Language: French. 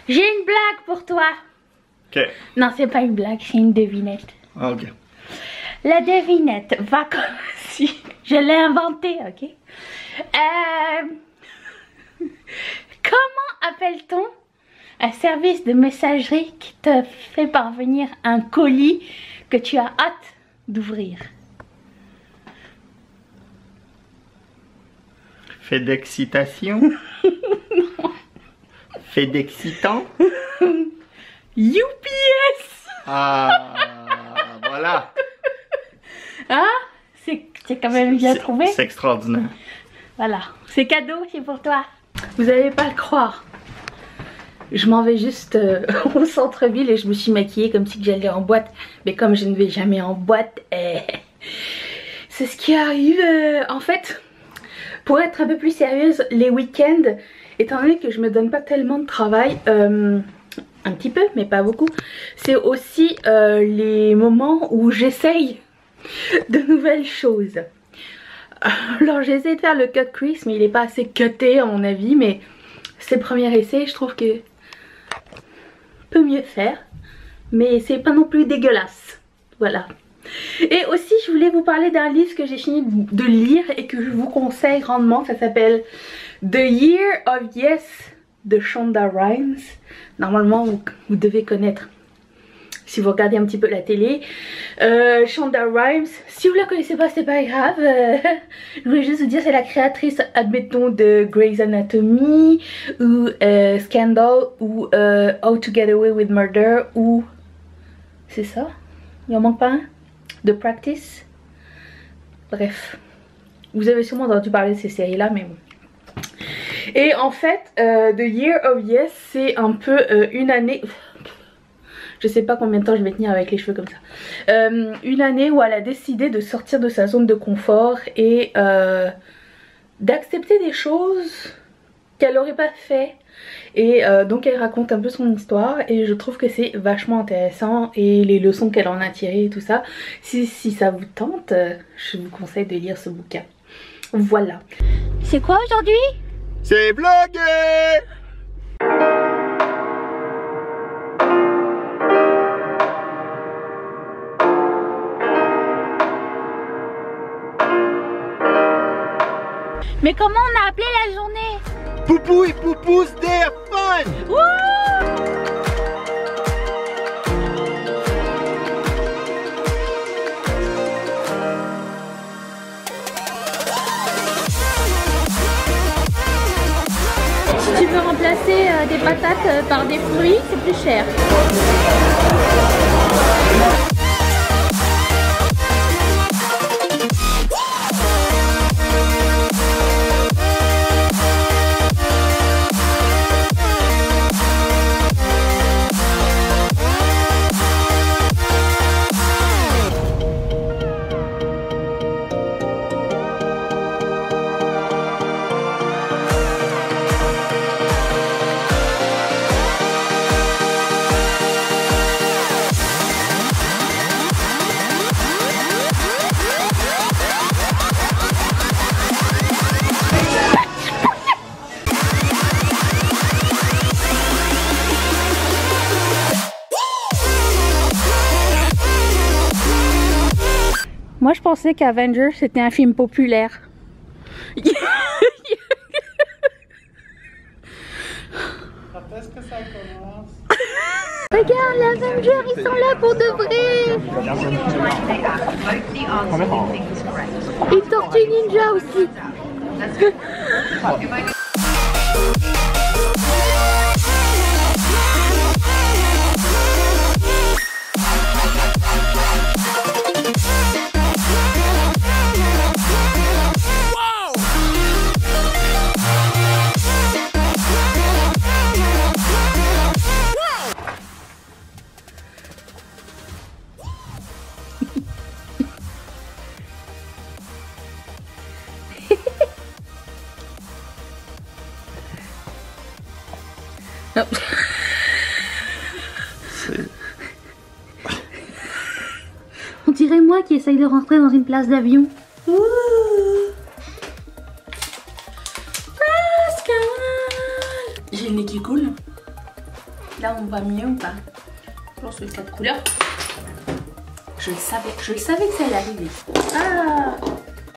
J'ai une blague pour toi. Ok. Non, c'est pas une blague, c'est une devinette. Ok. La devinette va comme si... Je l'ai inventée, ok? Comment appelle-t-on un service de messagerie qui te fait parvenir un colis que tu as hâte d'ouvrir? Fait d'excitation. Fait d'excitant. UPS. Ah, voilà. Hein? C'est quand même bien trouvé. C'est extraordinaire. Voilà, c'est cadeau, c'est pour toi. Vous n'allez pas le croire. Je m'en vais juste au centre-ville et je me suis maquillée comme si j'allais en boîte. Mais comme je ne vais jamais en boîte, c'est ce qui arrive. En fait, pour être un peu plus sérieuse, les week-ends, étant donné que je me donne pas tellement de travail, un petit peu, mais pas beaucoup, c'est aussi les moments où j'essaye de nouvelles choses. Alors j'ai essayé de faire le cut crease, mais il n'est pas assez cuté à mon avis, mais c'est le premier essai, je trouve que peut mieux faire, mais c'est pas non plus dégueulasse. Voilà. Et aussi je voulais vous parler d'un livre que j'ai fini de lire et que je vous conseille grandement. Ça s'appelle The Year of Yes de Shonda Rhimes. Normalement vous devez connaître si vous regardez un petit peu la télé. Shonda Rhimes, si vous la connaissez pas, c'est pas grave. Je voulais juste vous dire, c'est la créatrice, admettons, de Grey's Anatomy ou Scandal ou How to Get Away with Murder ou... C'est ça? Il en manque pas un? The Practice? Bref. Vous avez sûrement entendu parler de ces séries-là, mais bon. Et en fait, The Year of Yes, c'est un peu une année... Je sais pas combien de temps je vais tenir avec les cheveux comme ça. Une année où elle a décidé de sortir de sa zone de confort et d'accepter des choses qu'elle n'aurait pas fait. Et donc elle raconte un peu son histoire et je trouve que c'est vachement intéressant et les leçons qu'elle en a tirées et tout ça. Si ça vous tente, je vous conseille de lire ce bouquin. Voilà. C'est quoi aujourd'hui? C'est vlogué. Mais comment on a appelé la journée? Poupou et Poupous Dare Fun. Si tu veux remplacer des patates par des fruits, c'est plus cher. Moi je pensais qu'Avengers c'était un film populaire. Quand est-ce que ça commence? Regarde, les Avengers ils sont là pour de vrai. Et Tortue Ninja aussi. On dirait moi qui essaye de rentrer dans une place d'avion. J'ai le nez qui coule. Là, on voit mieux ou pas? Toujours sur les 4 couleurs. Je le savais que ça allait arriver. Ah!